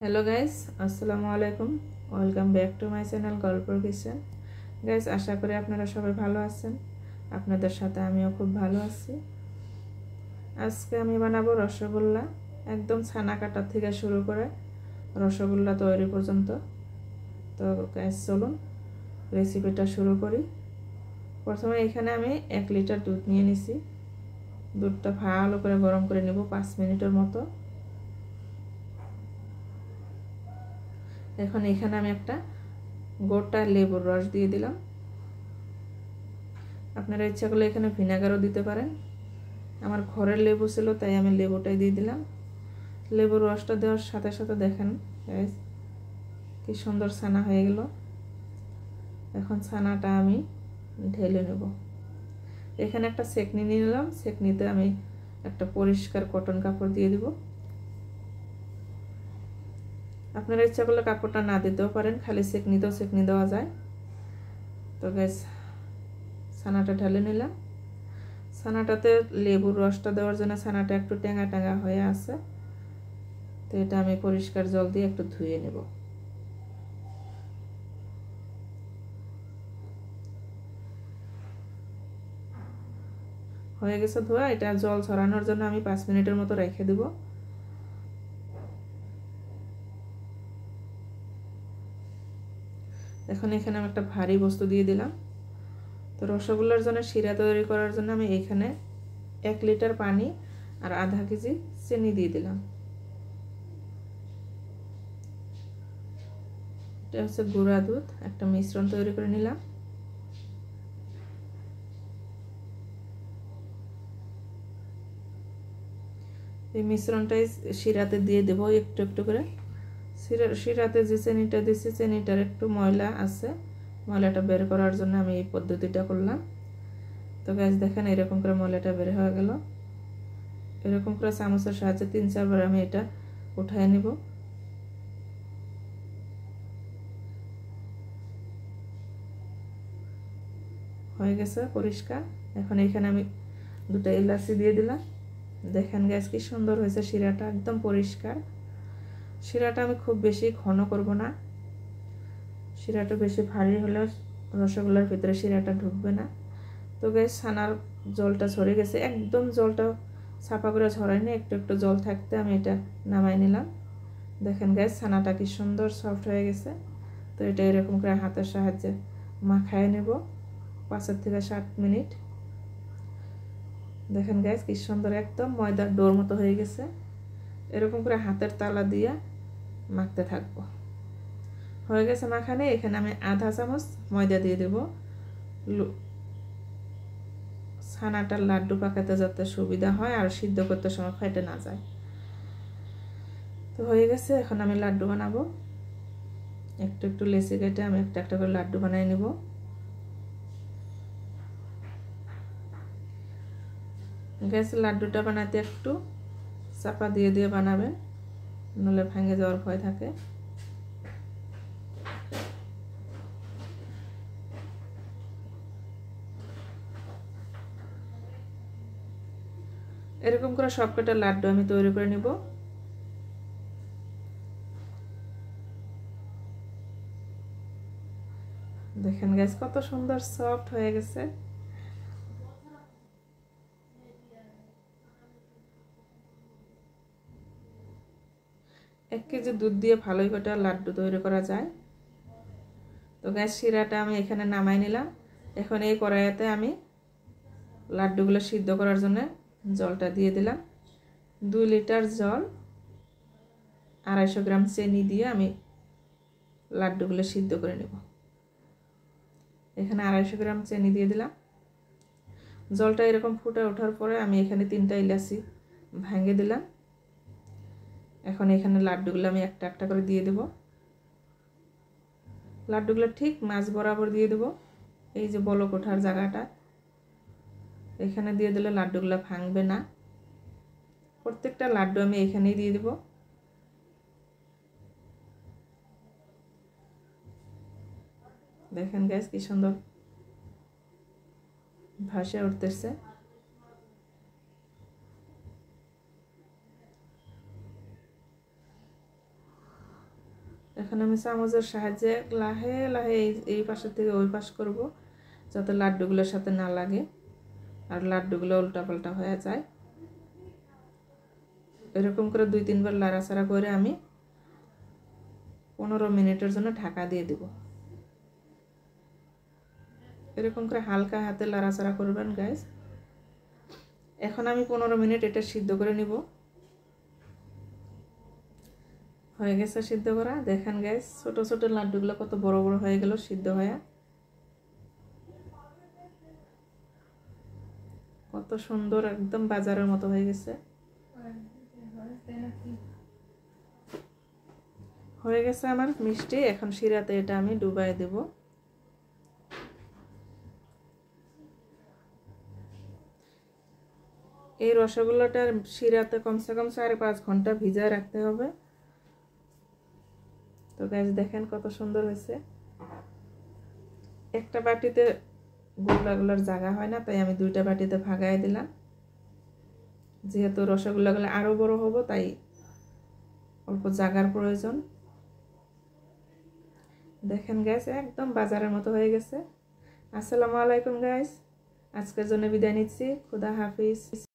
Hello guys, আসসালামু আলাইকুম। Welcome back to my channel গল্পর কিচেন। গাইস, আশা করি আপনারা সবাই ভালো আছেন। আপনাদের সাথে আমিও খুব ভালো আছি। আজকে আমি বানাবো রসগোল্লা, একদম ছানা কাটা থেকে শুরু করে রসগোল্লা তৈরি পর্যন্ত। তো গাইস, চলুন রেসিপিটা শুরু করি। প্রথমে এখানে আমি 1 লিটার দুধ নিয়ে নিছি। দুধটা ভালো করে গরম করে নেব 5 মিনিটের মতো। এখন এখানে আমি একটা গোটা লেবুর রস দিয়ে দিলাম। আপনারা ইচ্ছা করলে এখানে ভিনেগারও দিতে পারেন। আমার ঘরের লেবু ছিল তাই আমি লেবুটাই দিয়ে দিলাম। লেবুর রসটা দেওয়ার সাথে সাথে দেখেন গাইস কি সুন্দর ছানা হয়ে গেল। এখন ছানাটা আমি ঢেলে নেব। এখানে একটা সেকনি নিয়ে নিলাম। সেকনিতে আমি একটা পরিষ্কার কটন কাপড় দিয়ে দিব। আপনারা ইচ্ছা করলে কাপড়টা না দিতেও পারেন, খালি সেকনিতেও সেকনি দেওয়া যায়। তো গাইস, ছানাটা ঢেলে নিলাম। ছানাটাতে লেবুর রসটা দেওয়ার জন্য ছানাটা একটু টেঙা টেঙা হয়ে আছে। তো এটা আমি পরিষ্কার জল দিয়ে একটু ধুয়ে নেব। হয়ে গেছে ধোয়া। এটা জল ছড়ানোর জন্য আমি 5 মিনিটের মতো রেখে দেব। এখন এখানে আমি একটা ভারী বস্তু দিয়ে দিলাম। তো রসগোল্লার জন্য শিরা তৈরি করার জন্য আমি এখানে 1 লিটার পানি আর আধা কেজি চিনি দিয়ে দিলাম। এটা হচ্ছে গুঁড়া দুধ। একটা মিশ্রণ তৈরি করে নিলাম। এই মিশ্রণটাই শিরাতে দিয়ে দেব একটু একটু করে। শিরাতে যে চিনিটা দিচ্ছি চিনিটার একটু ময়লা আছে, ময়লাটা বের করার জন্য আমি এই পদ্ধতিটা করলাম। তো গাইস দেখেন এরকম করে ময়লাটা বের হয়ে গেল। এরকম করে চামচের সাহায্যে 3-4 বার আমি এটা উঠায় নিব। হয়ে গেছে পরিষ্কার। এখন এখানে আমি 2টা এলাচি দিয়ে দিলাম। দেখেন গাইস কি সুন্দর হয়েছে শিরাটা, একদম পরিষ্কার। শিরাটা আমি খুব বেশি ঘন করব না। শিরাটা বেশি ভারী হলে রসগোল্লার ভিতরে শিরাটা ঢুকবে না। তো গাইস, ছানার জলটা ঝরে গেছে, একদম জলটা ছাপা করে ঝরাইনি, একটু একটু জল থাকতে আমি এটা নামাই নিলাম। দেখেন গাইস ছানাটা কি সুন্দর সফট হয়ে গেছে। তো এটা এরকম করে হাতের সাহায্যে মাখায় নেব 5 থেকে 7 মিনিট। দেখেন গাইস কি সুন্দর একদম ময়দার ডোর মতো হয়ে গেছে। এরকম করে হাতের তালা দিয়ে মাখতে থাকবো। হয়ে গেছে মাখানে। এখানে আমি আধা চামচ ময়দা দিয়ে দেব ছানাটার লাড্ডু পাকাতে যাতে সুবিধা হয় আর সিদ্ধ করতে সময় ফেটে না যায়। তো হয়ে গেছে। এখন আমি লাড্ডু বানাবো। একটু একটু লেচি কেটে আমি একটা একটা করে লাড্ডু বানিয়ে নেব। গ্যাসের লাড্ডুটা বানাতে একটু চাপা দিয়ে দিয়ে বানাবেন, নইলে ভেঙে যাওয়ার ভয় থাকে। এরকম করে সবকটা লাড্ডু আমি তৈরি করে নিব। দেখেন গাইস কত সুন্দর সফট হয়ে গেছে। 1 কেজি দুধ দিয়ে ভালোই করে লাড্ডু তৈরি করা যায়। তো গাইস শিরাটা আমি এখানে নামাই নিলাম। এখন এই কড়াইতে আমি লাড্ডুগুলো সিদ্ধ করার জন্য জলটা দিয়ে দিলাম। 2 লিটার জল, 250 গ্রাম চিনি দিয়ে আমি লাড্ডুগুলো সিদ্ধ করে নেব। এখানে 250 গ্রাম চিনি দিয়ে দিলাম। জলটা এরকম ফুটে ওঠার পরে আমি এখানে 3টা এলাচি ভেঙে দিলাম। এখন এখানে লাড্ডুগুলো আমি একটা একটা করে দিয়ে দেব। লাড্ডুগুলো ঠিক মাঝ বরাবর দিয়ে দেব। এই যে বলক ওঠার জায়গাটা এখানে দিয়ে দিলে লাড্ডুগুলো ভাঙবে না। প্রত্যেকটা লাড্ডু আমি এখানেই দিয়ে দেব। দেখেন গাইস কি সুন্দর ভাসে উঠতেছে। এখন আমি চামচের সাহায্যে লাহে লাহে এই পাশের থেকে ওই পাশ করব, যাতে লাড্ডুগুলোর সাথে না লাগে আর লাড্ডুগুলো উল্টাপাল্টা হয়ে যায়। এরকম করে 2-3 বার লাড়াচাড়া করে আমি 15 মিনিটের জন্য ঢাকা দিয়ে দিব। এরকম করে হালকা হাতে লাড়াচাড়া করবেন গাইস। এখন আমি 15 মিনিট এটা সিদ্ধ করে নিব। হয়ে গেছে সিদ্ধ করা। দেখেন গাইস, ছোট ছোট লাড্ডুগুলো কত বড় বড় হয়ে গেল সিদ্ধ হয়ে। কত সুন্দর, একদম বাজারের মতো হয়ে গেছে। হয়ে গেছে আমার মিষ্টি। এখন শিরাতে এটা আমি ডুবাই দেব। এই রসগোল্লাটার শিরাতে কমসে কম 4-5 ঘন্টা ভিজায় রাখতে হবে। তো গাইস দেখেন কত সুন্দর হয়েছে। একটা বাটিতে গোল্লাগুলোর জায়গা হয় না, তাই আমি 2টা বাটিতে ভাগায় দিলাম। যেহেতু রসগোল্লাগুলো আরো বড় হবে, তাই অল্প জায়গার প্রয়োজন। দেখেন গাইস, একদম বাজারের মতো হয়ে গেছে। আসসালামু আলাইকুম গাইস, আজকের জন্য বিদায় নিচ্ছি। খুদা হাফিজ।